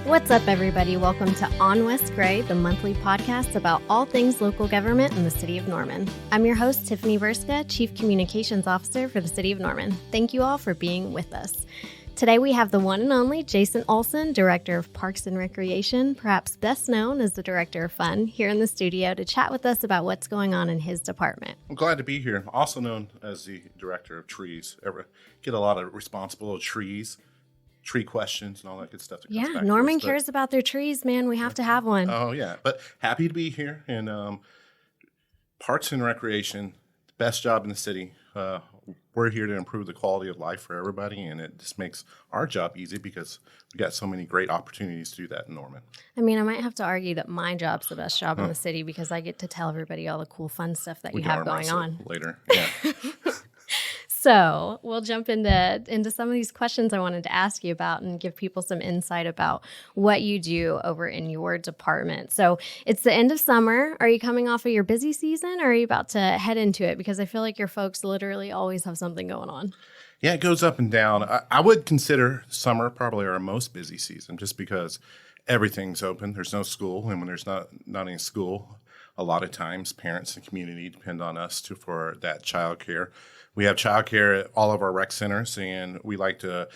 What's up, everybody? Welcome to On West Gray, the monthly podcast about all things local government in the city of Norman. I'm your host, Tiffany Verska, Chief Communications Officer for the city of Norman. Thank you all for being with us. Today we have the one and only Jason Olsen, Director of Parks and Recreation, perhaps best known as the Director of Fun, here in the studio to chat with us about what's going on in his department. I'm glad to be here. Also known as the Director of Trees. Get a lot of responsible trees, tree questions, and all that good stuff. That comes back Norman cares about their trees, man. We have to have one. Oh, yeah. But happy to be here. And Parks and Recreation, best job in the city. We're here to improve the quality of life for everybody, and it just makes our job easy because we got so many great opportunities to do that in Norman. I mean, I might have to argue that my job's the best job in the city because I get to tell everybody all the cool, fun stuff that you have going on. Later, yeah. So we'll jump into some of these questions I wanted to ask you about and give people some insight about what you do over in your department. So it's the end of summer. Are you coming off of your busy season, or are you about to head into it? Because I feel like your folks literally always have something going on. Yeah, it goes up and down. I would consider summer probably our most busy season just because everything's open. There's no school, and when there's not any school, a lot of times parents and community depend on us for that child care. We have childcare at all of our rec centers, and we like to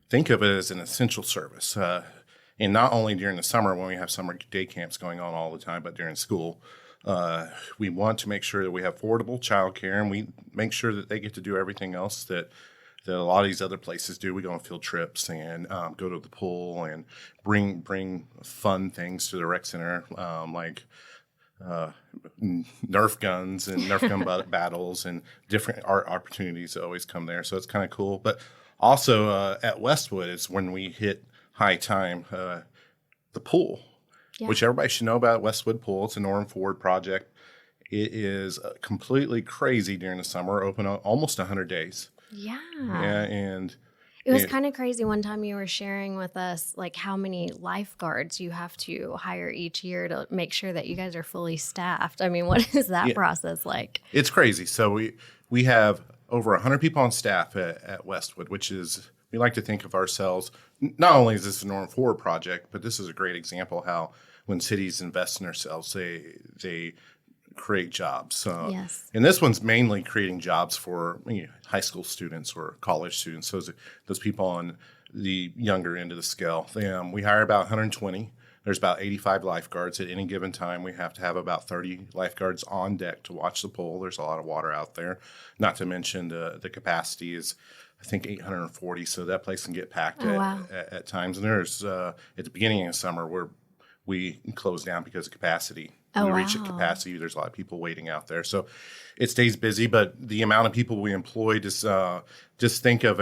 think of it as an essential service. And not only during the summer when we have summer day camps going on all the time, but during school. We want to make sure that we have affordable childcare, and we make sure that they get to do everything else that a lot of these other places do. We go on field trips and go to the pool and bring fun things to the rec center, like Nerf guns and Nerf gun battles and different art opportunities that always come there. So it's kind of cool. But also at Westwood is when we hit high time, the pool, which everybody should know about. Westwood Pool. It's a Norman Ford project. It is completely crazy during the summer, open almost 100 days. Yeah. And it was kind of crazy. One time you were sharing with us like how many lifeguards you have to hire each year to make sure that you guys are fully staffed. I mean, what is that process like? It's crazy. So we have over 100 people on staff at Westwood, which is, we like to think of ourselves, not only is this a Norman Ford project, but this is a great example how when cities invest in themselves, they create jobs. Yes. And this one's mainly creating jobs for high school students or college students. So those people on the younger end of the scale. We hire about 120. There's about 85 lifeguards at any given time. We have to have about 30 lifeguards on deck to watch the pool. There's a lot of water out there. Not to mention the capacity is, I think, 840. So that place can get packed at times. And there's at the beginning of summer where we close down because of capacity. When we reach capacity, there's a lot of people waiting out there. So it stays busy, but the amount of people we employ, just think of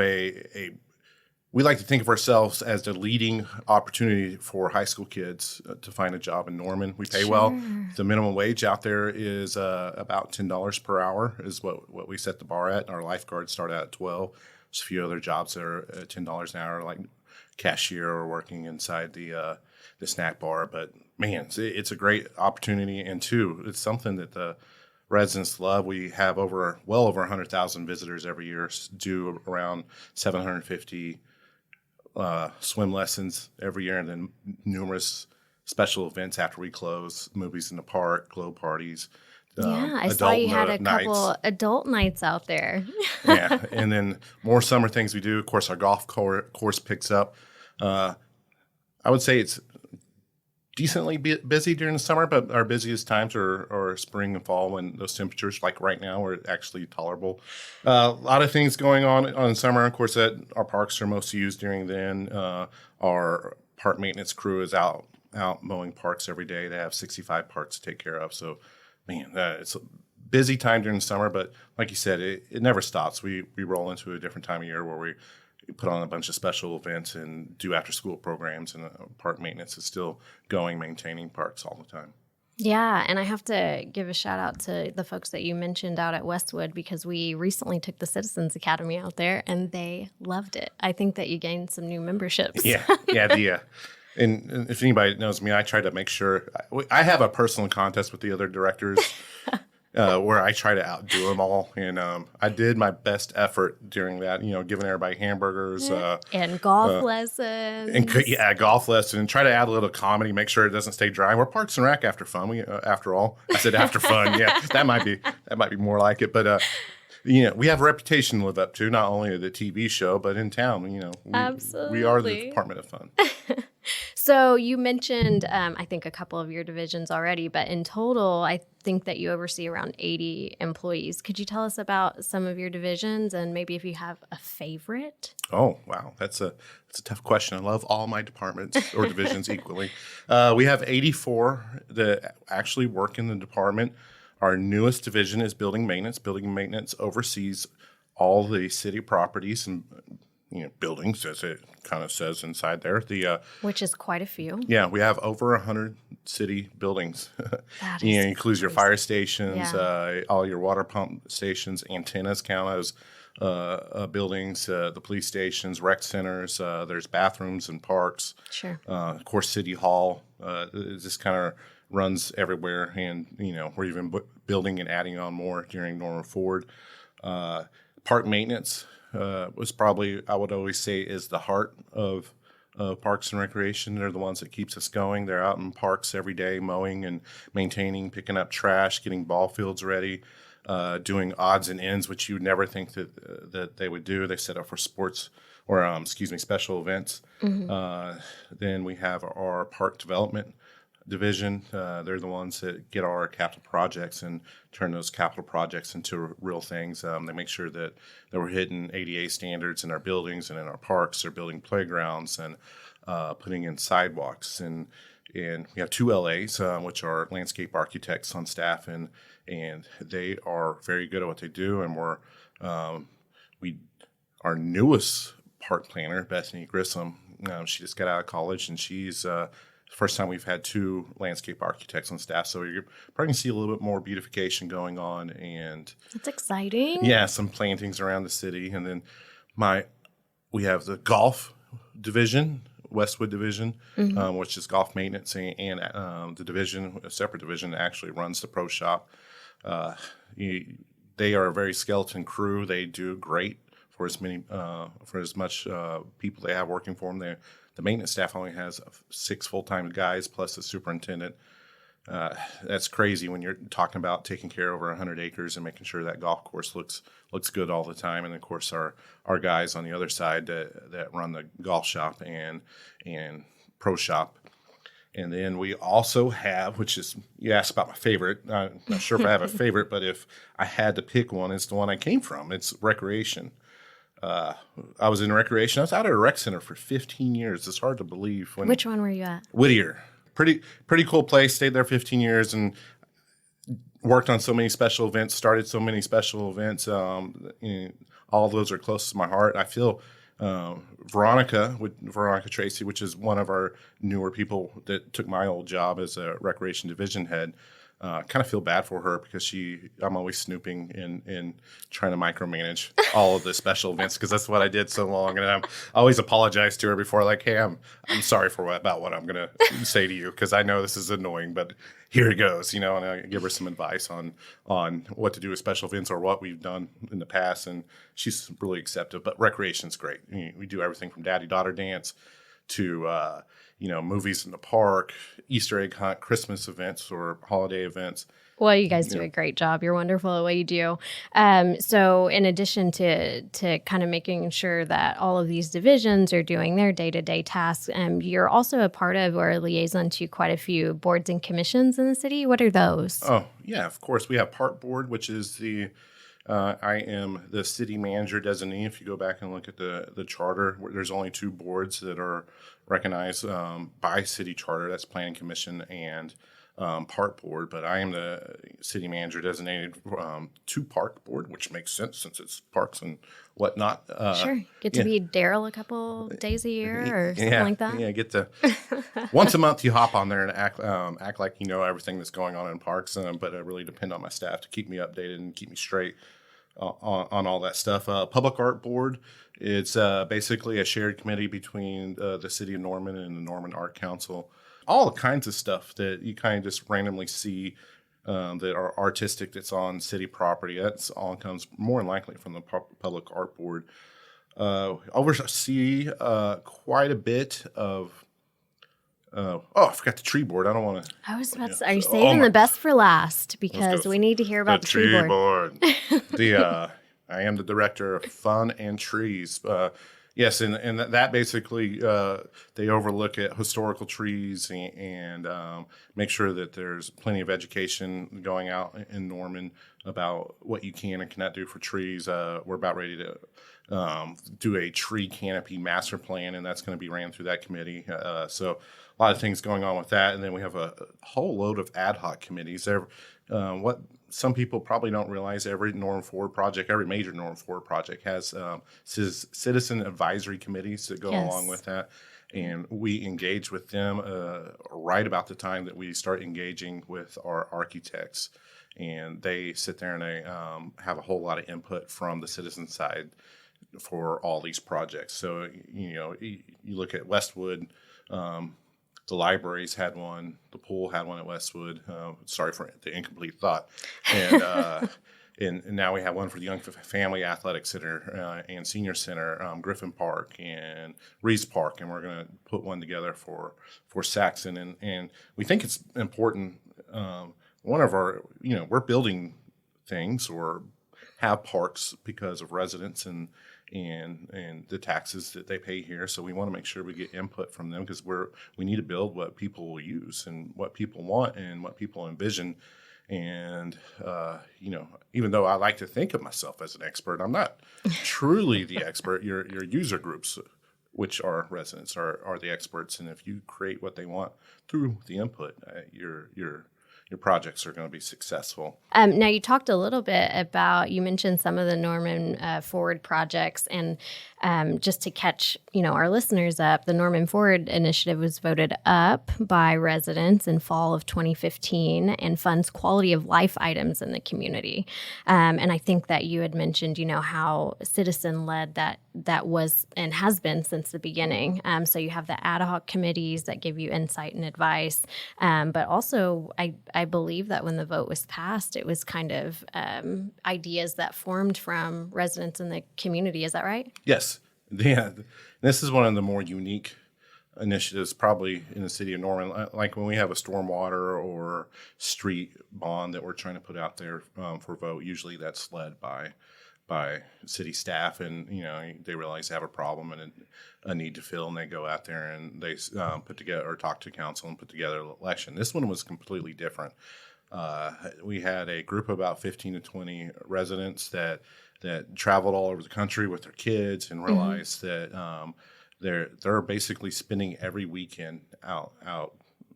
we like to think of ourselves as the leading opportunity for high school kids to find a job in Norman. We pay well. The minimum wage out there is about $10 per hour is what we set the bar at. Our lifeguards start out at $12. There's a few other jobs that are at $10 an hour, like cashier or working inside the snack bar. But man, it's a great opportunity, and two, it's something that the residents love. We have well over 100,000 visitors every year, do around 750 swim lessons every year, and then numerous special events after we close, movies in the park, glow parties. I saw you had a couple adult nights out there. Yeah, and then more summer things we do. Of course, our golf course picks up. I would say it's decently busy during the summer, but our busiest times are spring and fall when those temperatures, like right now, are actually tolerable. A lot of things going on summer. Of course, that our parks are most used during then. Our park maintenance crew is out mowing parks every day. They have 65 parks to take care of. So, man, it's a busy time during the summer, but like you said, it never stops. We roll into a different time of year where we put on a bunch of special events and do after-school programs, and park maintenance is still maintaining parks all the time. Yeah, and I have to give a shout out to the folks that you mentioned out at Westwood because we recently took the Citizens Academy out there, and they loved it. I think that you gained some new memberships. Yeah. And if anybody knows me, I try to make sure I have a personal contest with the other directors where I try to outdo them all. And I did my best effort during that, giving everybody hamburgers. And golf lessons. And golf lesson. And try to add a little comedy, make sure it doesn't stay dry. We're Parks and Rec after fun. After all, I said after fun. Yeah, that might be more like it. But we have a reputation to live up to, not only the TV show, but in town. Absolutely. We are the Department of Fun. So you mentioned, I think, a couple of your divisions already, but in total, I think that you oversee around 80 employees. Could you tell us about some of your divisions and maybe if you have a favorite? Oh, wow. That's a tough question. I love all my departments or divisions equally. We have 84 that actually work in the department. Our newest division is building maintenance. Building maintenance oversees all the city properties and buildings, as it kind of says inside there. Which is quite a few. Yeah, we have over 100 city buildings. That is includes your fire stations, yeah. all your water pump stations, antennas count as buildings, the police stations, rec centers. There's bathrooms and parks. Sure. Of course, City Hall. It just kind of runs everywhere, and we're even building and adding on more during Norman Ford. Park maintenance was probably, I would always say, is the heart of Parks and Recreation. They're the ones that keeps us going. They're out in parks every day, mowing and maintaining, picking up trash, getting ball fields ready, doing odds and ends, which you would never think that they would do. They set up for sports or special events. Mm-hmm. Then we have our park development division. They're the ones that get our capital projects and turn those capital projects into real things. They make sure that we're hitting ADA standards in our buildings and in our parks. They're building playgrounds and putting in sidewalks. And we have 2 LAs, which are landscape architects on staff, and they are very good at what they do. And our newest park planner, Bethany Grissom, she just got out of college, and she's first time we've had 2 landscape architects on staff, so you're probably going to see a little bit more beautification going on, and that's exciting. Yeah, some plantings around the city, and then we have the golf division, Westwood division, mm-hmm. Which is golf maintenance, and the division, a separate division that actually runs the pro shop. They are a very skeleton crew. They do great for as much people they have working for them. The maintenance staff only has 6 full-time guys plus the superintendent. That's crazy when you're talking about taking care of over 100 acres and making sure that golf course looks good all the time. And of course, our guys on the other side that run the golf shop and pro shop. And then we also have, which is, you asked about my favorite. I'm not sure if I have a favorite, but if I had to pick one, it's the one I came from. It's recreation. I was in recreation. I was out at a rec center for 15 years. It's hard to believe. Which one were you at? Whittier. Pretty cool place. Stayed there 15 years and worked on so many special events, started so many special events. All of those are close to my heart. I feel Veronica Tracy, which is one of our newer people that took my old job as a recreation division head, kind of feel bad for her because I'm always snooping and trying to micromanage all of the special events because that's what I did so long. And I always apologize to her before, like, hey, I'm sorry about what I'm going to say to you because I know this is annoying, but here it goes, and I give her some advice on what to do with special events or what we've done in the past. And she's really acceptive, but recreation's great. We do everything from daddy-daughter dance to, movies in the park, Easter egg hunt, Christmas events or holiday events. Well, you guys do a great job. You're wonderful at what you do. So in addition to kind of making sure that all of these divisions are doing their day-to-day tasks, you're also a part of or a liaison to quite a few boards and commissions in the city. What are those? Oh, yeah, of course. We have Park Board, which is I am the city manager designee. If you go back and look at the charter, there's only 2 boards that are recognized by city charter. That's Planning Commission and Park Board. But I am the city manager designated to Park Board, which makes sense since it's parks and whatnot. Sure. Get to be Daryl a couple days a year or something like that? Yeah, get to once a month you hop on there and act like you know everything that's going on in parks. But I really depend on my staff to keep me updated and keep me straight on all that stuff. Public Art Board, it's basically a shared committee between the city of Norman and the Norman Art Council. All kinds of stuff that you kind of just randomly see that are artistic that's on city property. That's all comes more than likely from the Public Art Board. Oversee quite a bit of. I forgot the tree board. I don't want to. I was about to say, are you saving the best for last? Because we need to hear about the tree board. I am the director of Fun and Trees. Yes, and that basically they overlook at historical trees and make sure that there's plenty of education going out in Norman about what you can and cannot do for trees. We're about ready to do a tree canopy master plan, and that's going to be ran through that committee. So a lot of things going on with that, and then we have a whole load of ad hoc committees. What some people probably don't realize, every Norman Forward project, every major Norman Forward project has citizen advisory committees that go along with that. And we engage with them right about the time that we start engaging with our architects. And they sit there and they have a whole lot of input from the citizen side for all these projects. So, you look at Westwood, the libraries had one, the pool had one at Westwood. Sorry for the incomplete thought. And now we have one for the Young Family Athletic Center and Senior Center, Griffin Park and Reeves Park. And we're going to put one together for Saxon. And we think it's important. One of our, we're building things or have parks because of residents and the taxes that they pay here. So we want to make sure we get input from them because we need to build what people will use and what people want and what people envision. And, even though I like to think of myself as an expert, I'm not truly the expert. Your user groups, which are residents, are the experts. And if you create what they want through the input, your projects are going to be successful. Now, you talked a little bit about, you mentioned some of the Norman Forward projects, and just to catch, our listeners up, the Norman Forward initiative was voted up by residents in fall of 2015 and funds quality of life items in the community. And I think that you had mentioned, how citizen-led that was and has been since the beginning. So you have the ad hoc committees that give you insight and advice, but also I believe that when the vote was passed, it was kind of ideas that formed from residents in the community. Is that right? Yes. Yeah. This is one of the more unique initiatives probably in the city of Norman. Like when we have a stormwater or street bond that we're trying to put out there for vote, usually that's led by city staff, and they realize they have a problem and a need to fill, and they go out there and they put together or talk to council and put together an election. This one was completely different. We had a group of about 15 to 20 residents that traveled all over the country with their kids and realized that they're basically spending every weekend out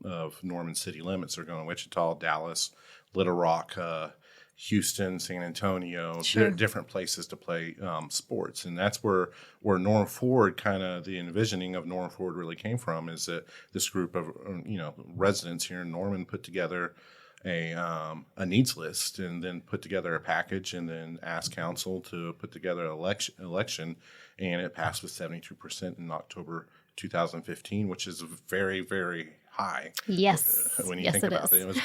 of Norman city limits. They're going to Wichita, Dallas, Little Rock, Houston, San Antonio, different places to play sports. And that's where Norman Forward, kind of the envisioning of Norman Forward really came from, is that this group of residents here in Norman put together a needs list and then put together a package and then asked council to put together an election, and it passed with 72% in October 2015, which is very, very high. Yes. When you think about it, it was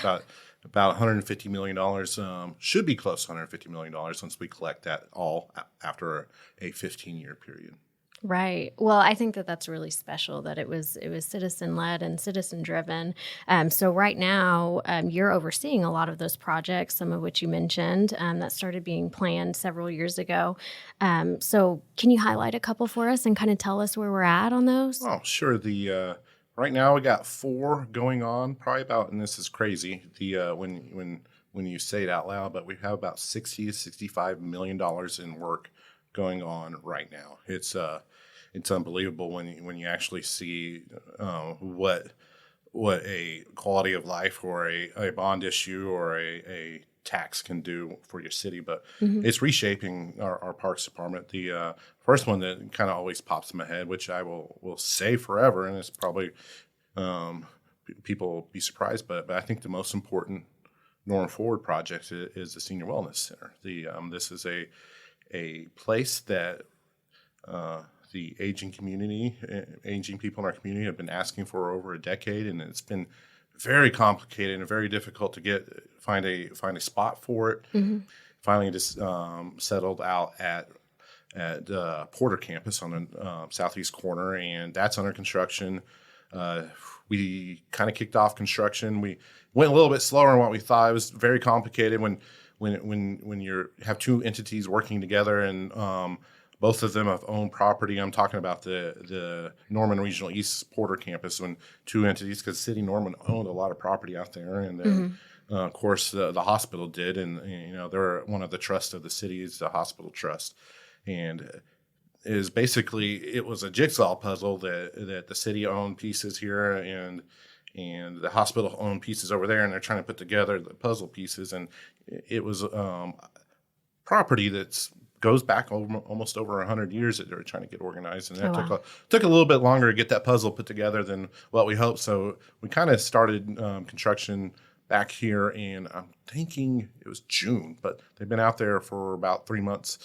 about $150 million, should be close to $150 million once we collect that all after a 15-year period. Right. Well, I think that that's really special that it was citizen-led and citizen-driven. So right now, you're overseeing a lot of those projects, some of which you mentioned, that started being planned several years ago. So can you highlight a couple for us and kind of tell us where we're at on those? Oh, sure. Right now we got 4 going on, probably about, and this is crazy, when you say it out loud, but we have about $60 to $65 million in work going on right now. It's unbelievable when you actually see what a quality of life or a bond issue or a tax can do for your city. But it's reshaping our Parks Department. The first one that kind of always pops in my head, which I will say forever, and it's probably people will be surprised, but I think the most important Norman Forward project is the Senior Wellness Center. This is a place that the aging people in our community have been asking for over a decade, and it's been very complicated and very difficult to find a spot for it. Mm-hmm. Finally, just settled out at Porter campus on the southeast corner, and that's under construction. We kind of kicked off construction. We went a little bit slower than what we thought. It was very complicated when you have two entities working together, and both of them have owned property. I'm talking about the Norman Regional East Porter campus, when two entities, because City Norman owned a lot of property out there, and then of course the hospital did, and they're one of the trusts of the city is the hospital trust, and is basically it was a jigsaw puzzle that the city owned pieces here and the hospital owned pieces over there, and they're trying to put together the puzzle pieces, and it was property that's goes back almost over 100 years that they're trying to get organized, and that took a little bit longer to get that puzzle put together than what we hoped. So we kind of started construction back here in, I'm thinking it was June, but they've been out there for about 3 months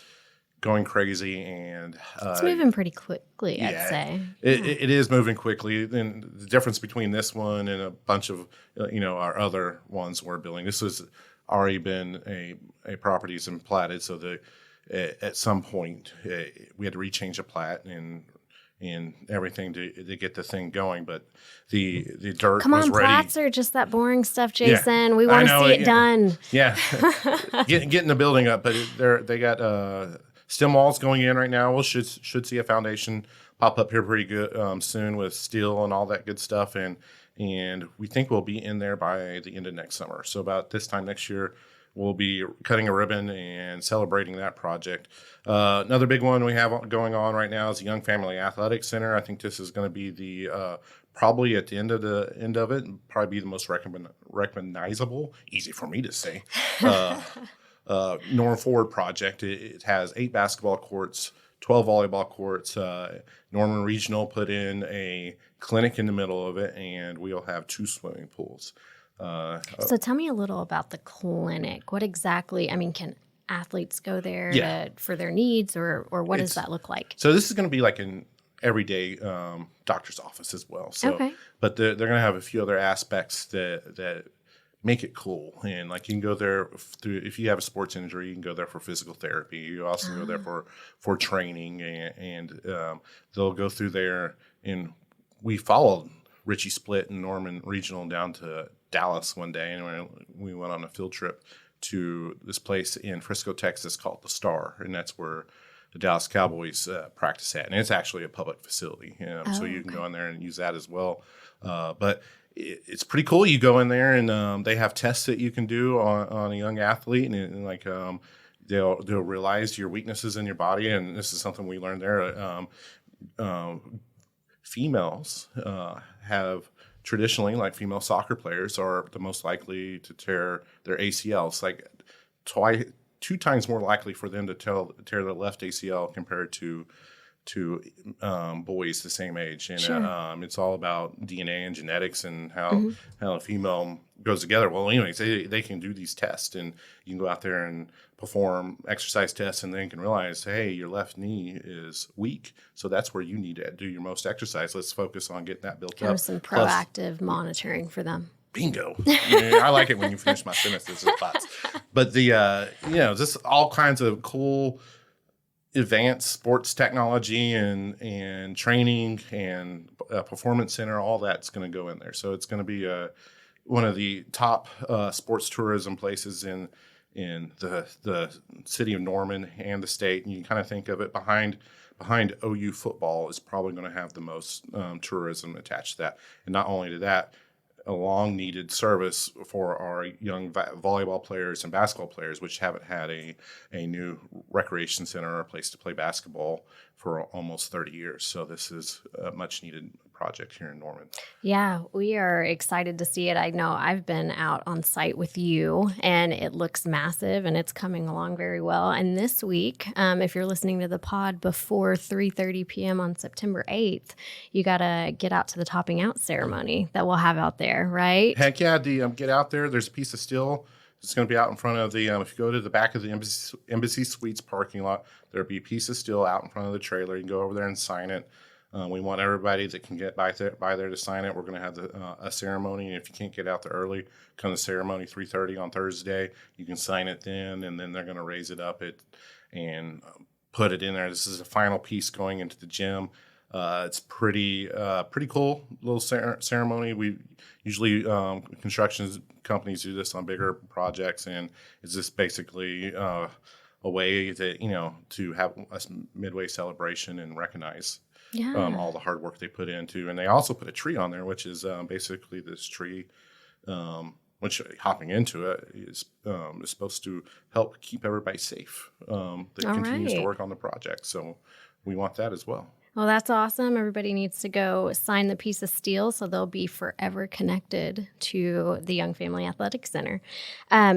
going crazy, and it's moving pretty quickly, I'd say. It is moving quickly, and the difference between this one and a bunch of our other ones we're building, this has already been a property's been platted, so at some point we had to rechange a plat and everything to get the thing going, but the dirt Come was on, ready. plats are just that boring stuff, Jason. Yeah, we want to see it done. Yeah, getting the building up, but they got stem walls going in right now. We should see a foundation pop up here pretty good soon with steel and all that good stuff, and we think we'll be in there by the end of next summer. So about this time next year, we'll be cutting a ribbon and celebrating that project. Another big one we have going on right now is the Young Family Athletic Center. I think this is going to be the probably at the end of it, probably be the most recognizable, easy for me to say, Norman Forward project. It has 8 basketball courts, 12 volleyball courts. Norman Regional put in a clinic in the middle of it, and we'll have 2 swimming pools. So tell me a little about the clinic. What exactly, can athletes go there for their needs, or what does that look like? So this is going to be like an everyday doctor's office as well. So, okay. But they're going to have a few other aspects that make it cool. And like you can go there if you have a sports injury, you can go there for physical therapy. You also go there for training, and they'll go through there. And we followed Richie Split and Norman Regional down to Dallas one day, and we went on a field trip to this place in Frisco, Texas called The Star, and that's where the Dallas Cowboys practice at, and it's actually a public facility, so you can go in there and use that as well. But it's pretty cool. You go in there, and they have tests that you can do on a young athlete, and like they'll realize your weaknesses in your body, and this is something we learned there. Females have traditionally, like female soccer players, are the most likely to tear their ACLs. Like 2 times more likely for them to tear their left ACL compared to boys the same age. And sure. It's all about DNA and genetics and how a female goes together. Well, anyways, they can do these tests, and you can go out there and perform exercise tests, and then can realize, hey, your left knee is weak, so that's where you need to do your most exercise. Let's focus on getting that built up. Some proactive monitoring for them. Bingo. I like it when you finish my sentences and thoughts. But just all kinds of cool advanced sports technology and training and a performance center, all that's going to go in there. So it's going to be one of the top sports tourism places in the city of Norman and the state. And you kind of think of it behind OU football is probably going to have the most tourism attached to that. And not only to that, a long needed service for our young volleyball players and basketball players, which haven't had a new recreation center or a place to play basketball for almost 30 years. So this is a much needed project here in Norman. Yeah, we are excited to see it. I know I've been out on site with you, and it looks massive, and it's coming along very well. And this week, if you're listening to the pod before 3:30 p.m. on September 8th, you got to get out to the topping out ceremony that we'll have out there, right? Heck yeah, get out there. There's a piece of steel. It's going to be out in front of the, if you go to the back of the Embassy Suites parking lot, there'll be a piece of steel out in front of the trailer. You can go over there and sign it. We want everybody that can get by there to sign it. We're going to have a ceremony, and if you can't get out there early, come to ceremony 3:30 on Thursday. You can sign it then, and then they're going to raise it up and put it in there. This is the final piece going into the gym. It's pretty cool little ceremony. We usually construction companies do this on bigger projects, and it's just basically a way that to have a midway celebration and recognize all the hard work they put into. And they also put a tree on there, which is basically this tree, which hopping into it is supposed to help keep everybody safe that continues to work on the project. So we want that as well. Well, that's awesome. Everybody needs to go sign the piece of steel so they'll be forever connected to the Young Family Athletic Center.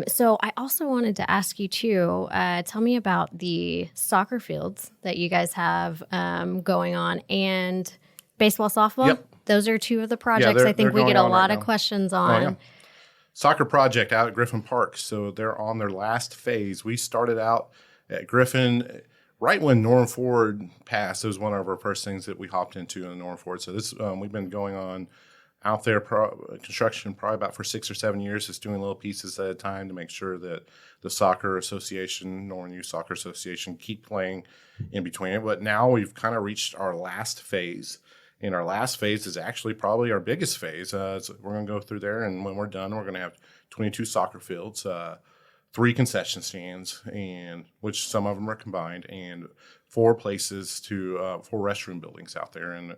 So I also wanted to ask you, too, tell me about the soccer fields that you guys have going on and baseball, softball. Yep. Those are two of the projects I think we get a lot of questions on. Oh, yeah. Soccer project out at Griffin Park. So they're on their last phase. We started out at Griffin right when Norm Ford passed. It was one of our first things that we hopped into in Norm Ford. So this we've been going on out there construction probably about for 6 or 7 years, just doing little pieces at a time to make sure that the soccer association, Norman Youth Soccer Association, keep playing in between it. But now we've kind of reached our last phase. And our last phase is actually probably our biggest phase. So we're going to go through there, and when we're done, we're going to have 22 soccer fields, 3 concession stands, and which some of them are combined, and 4 places to 4 restroom buildings out there, and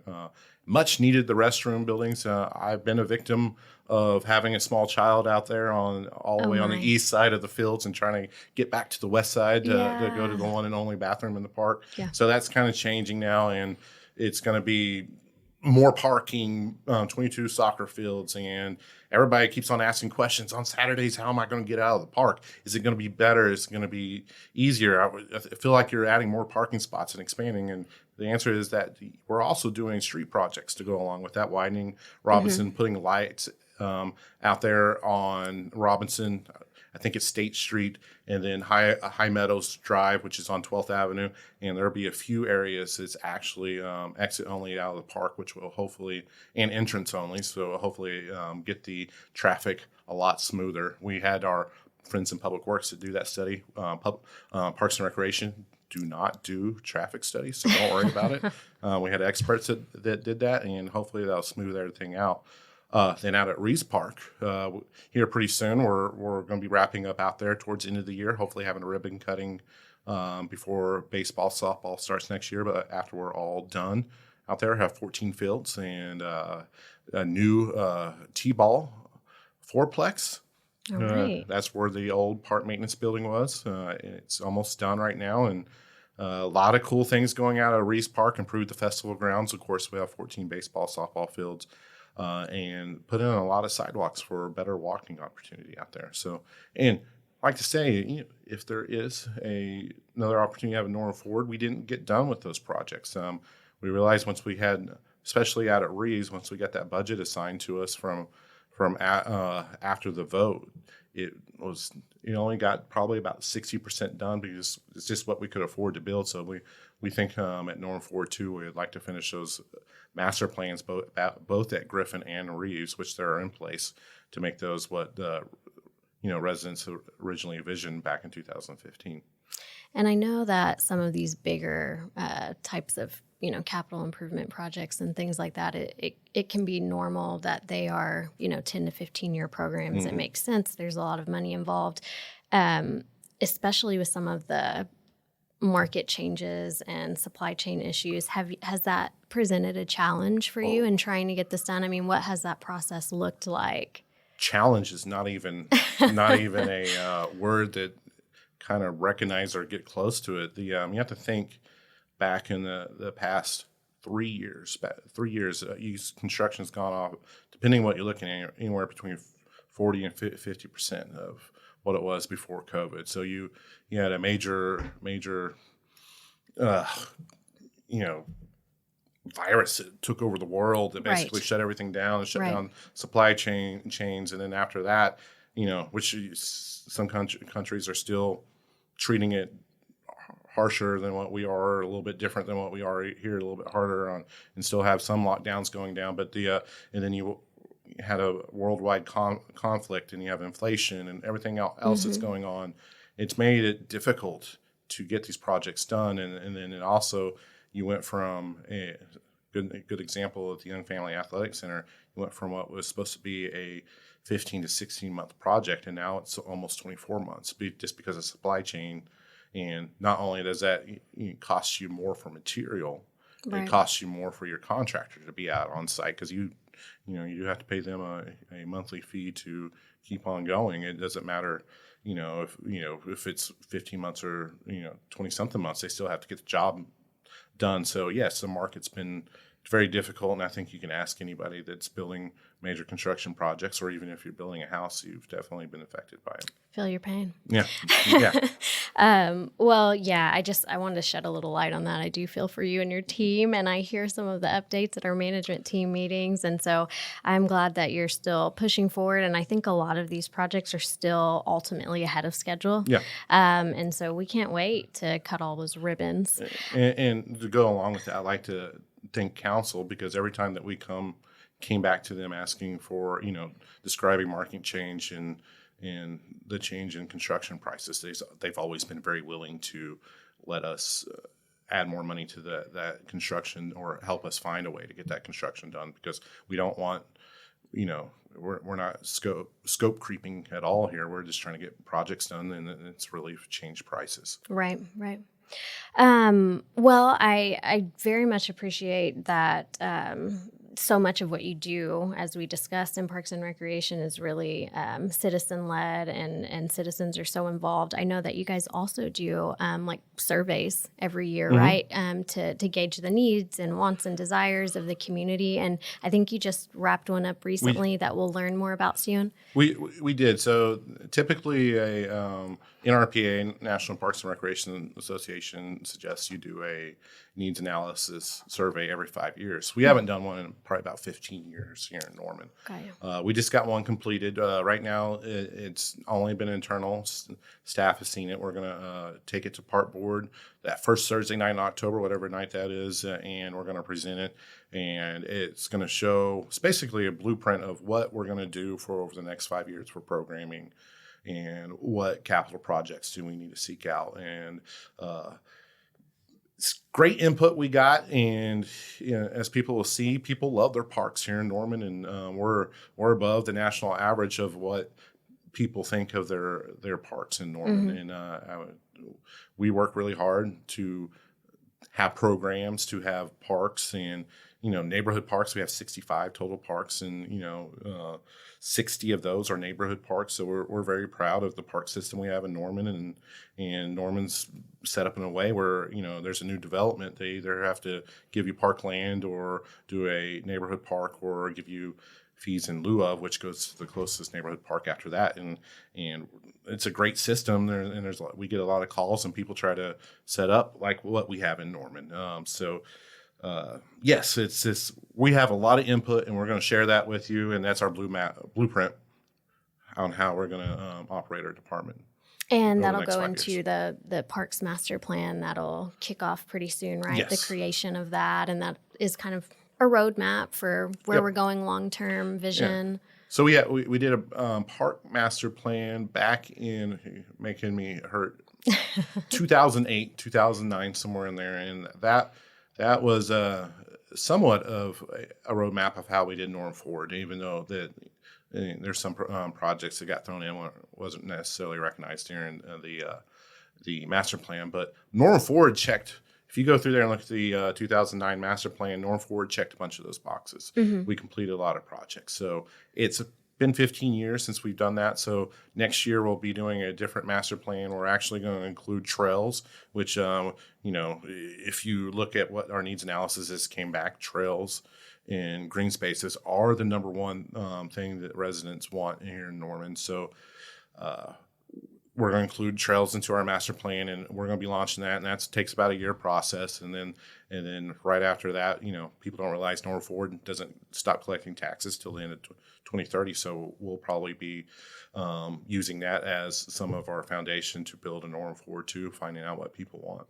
much needed the restroom buildings. I've been a victim of having a small child out there all the way on the east side of the fields and trying to get back to the west side to go to the one and only bathroom in the park. Yeah. So that's kind of changing now, and it's going to be more parking, 22 soccer fields, and everybody keeps on asking questions on Saturdays. How am I going to get out of the park? Is it going to be better? Is it going to be easier? I feel like you're adding more parking spots and expanding. And the answer is that we're also doing street projects to go along with that, widening Robinson, putting lights out there on Robinson. I think it's State Street, and then High Meadows Drive, which is on 12th Avenue. And there'll be a few areas that's actually exit only out of the park, which will hopefully, and entrance only. So hopefully get the traffic a lot smoother. We had our friends in Public Works to do that study. Parks and Recreation do not do traffic studies, so don't worry about it. We had experts that did that, and hopefully that'll smooth everything out. Then out at Reeves Park, here pretty soon, we're going to be wrapping up out there towards the end of the year, hopefully having a ribbon cutting before baseball, softball starts next year. But after we're all done out there, have 14 fields and a new T-ball fourplex. All right. That's where the old park maintenance building was. It's almost done right now, and a lot of cool things going out at Reeves Park. Improved the festival grounds. Of course, we have 14 baseball, softball fields. And put in a lot of sidewalks for better walking opportunity out there. So, and I like to say, if there is another opportunity to have a Norman Ford, we didn't get done with those projects. We realized once we had, especially out at Reeves, once we got that budget assigned to us from after the vote, it only got probably about 60% done because it's just what we could afford to build. So we think at Norman Ford too, we'd like to finish those master plans both at Griffin and Reeves, which they are in place to make those what residents originally envisioned back in 2015. And I know that some of these bigger types of capital improvement projects and things like that, it can be normal that they are 10 to 15 year programs. It makes sense. There's a lot of money involved, especially with some of the market changes and supply chain issues. Has that presented a challenge for you in trying to get this done? I mean, what has that process looked like? Challenge is not even a word that kind of recognize or get close to it. You have to think back in the past 3 years. Construction's gone off, depending on what you're looking at, anywhere between 40 and 50% of what it was before COVID. So you had a major virus that took over the world that basically shut everything down and shut down supply chains. And then after that, which some countries are still treating it harsher than what we are, a little bit different than what we are here, a little bit harder on, and still have some lockdowns going down. But and then you had a worldwide conflict, and you have inflation and everything else that's going on. It's made it difficult to get these projects done, and then it also, you went from a good example at the Young Family Athletic Center. You went from what was supposed to be a 15 to 16 month project, and now it's almost 24 months, just because of supply chain. And not only does that cost you more for material, it costs you more for your contractor to be out on site, because you do have to pay them a monthly fee to keep on going. It doesn't matter, if it's 15 months or 20 something months, they still have to get the job done. So yes, the market's been very difficult, and I think you can ask anybody that's building major construction projects, or even if you're building a house, you've definitely been affected by it. Feel your pain. Yeah. Well, yeah, I wanted to shed a little light on that. I do feel for you and your team, and I hear some of the updates at our management team meetings. And so I'm glad that you're still pushing forward. And I think a lot of these projects are still ultimately ahead of schedule. Yeah. And so we can't wait to cut all those ribbons. And to go along with that, I'd like to thank council, because every time that we came back to them asking for, describing market change and the change in construction prices, they've always been very willing to let us add more money to that construction, or help us find a way to get that construction done, because we don't want, we're not scope creeping at all here. We're just trying to get projects done, and it's really changed prices. Right. Well, I very much appreciate that. So much of what you do, as we discussed in Parks and Recreation, is really citizen-led, and citizens are so involved. I know that you guys also do like surveys every year, right? To gauge the needs and wants and desires of the community. And I think you just wrapped one up recently that we'll learn more about soon. We did. So typically NRPA, National Parks and Recreation Association, suggests you do a needs analysis survey every 5 years. We haven't done one in probably about 15 years here in Norman. Okay. We just got one completed. Right now, it's only been internal. Staff has seen it. We're going to take it to Park Board that first Thursday night in October, whatever night that is, and we're going to present it. And it's going to show, it's basically a blueprint of what we're going to do for over the next 5 years for programming, and what capital projects do we need to seek out. And it's great input we got, and as people will see, people love their parks here in Norman, and we're above the national average of what people think of their parks in Norman. And we work really hard to have programs, to have parks, and neighborhood parks. We have 65 total parks, and 60 of those are neighborhood parks. So we're very proud of the park system we have in Norman, and Norman's set up in a way where there's a new development, they either have to give you park land or do a neighborhood park, or give you fees in lieu of, which goes to the closest neighborhood park after that. And it's a great system there, and we get a lot of calls, and people try to set up like what we have in Norman. Yes, we have a lot of input, and we're going to share that with you, and that's our blueprint on how we're going to operate our department. And that'll go into the Parks Master Plan. That'll kick off pretty soon, right? Yes. The creation of that, and that is kind of a roadmap for where we're going long-term vision. Yeah. So we did a Park Master Plan back in, making me hurt, 2008, 2009, somewhere in there, and that was somewhat of a roadmap of how we did Norm Forward, even though there's some projects that got thrown in wasn't necessarily recognized here in the master plan. But Norm Forward checked. If you go through there and look at the 2009 master plan, Norm Forward checked a bunch of those boxes. We completed a lot of projects. So it's been 15 years since we've done that. So next year we'll be doing a different master plan. We're actually going to include trails, which, if you look at what our needs analysis is, came back, trails and green spaces are the number one thing that residents want here in Norman. So we're going to include trails into our master plan, and we're going to be launching that, and that takes about a year process. And then And then right after that, people don't realize Norman Ford doesn't stop collecting taxes till the end of 2030. So we'll probably be using that as some of our foundation to build a Norman Ford too, finding out what people want.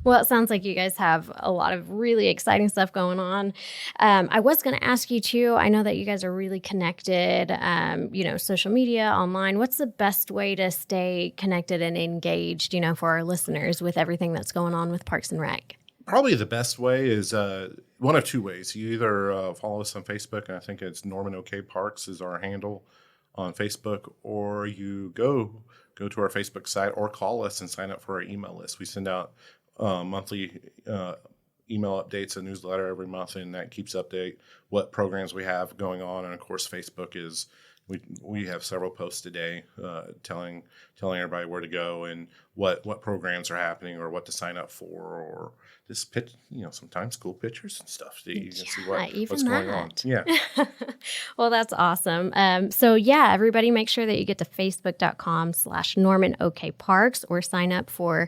Well, it sounds like you guys have a lot of really exciting stuff going on. I was going to ask you too, I know that you guys are really connected, social media, online. What's the best way to stay connected and engaged, for our listeners with everything that's going on with Parks and Rec? Probably the best way is one of two ways. You either follow us on Facebook, and I think it's Norman OK Parks is our handle on Facebook, or you go to our Facebook site or call us and sign up for our email list. We send out monthly email updates, a newsletter every month, and that keeps update what programs we have going on. And of course, Facebook is we have several posts a day telling everybody where to go and what programs are happening or what to sign up for, or just pitch, sometimes cool pictures and stuff so you can see what's going on. Yeah. Well, that's awesome. Everybody make sure that you get to facebook.com/NormanOKParks or sign up for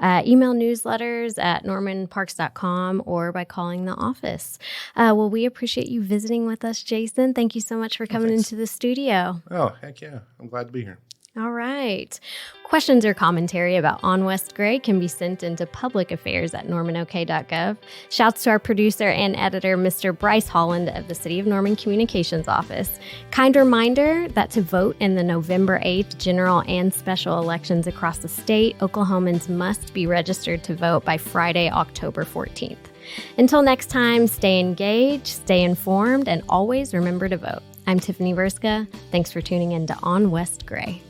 email newsletters at normanparks.com or by calling the office. Well, we appreciate you visiting with us, Jason. Thank you so much for coming into the studio. Oh, heck yeah. I'm glad to be here. All right. Questions or commentary about On West Gray can be sent into publicaffairs@normanok.gov. Shouts to our producer and editor, Mr. Bryce Holland of the City of Norman Communications Office. Kind reminder that to vote in the November 8th general and special elections across the state, Oklahomans must be registered to vote by Friday, October 14th. Until next time, stay engaged, stay informed, and always remember to vote. I'm Tiffany Verska. Thanks for tuning in to On West Gray.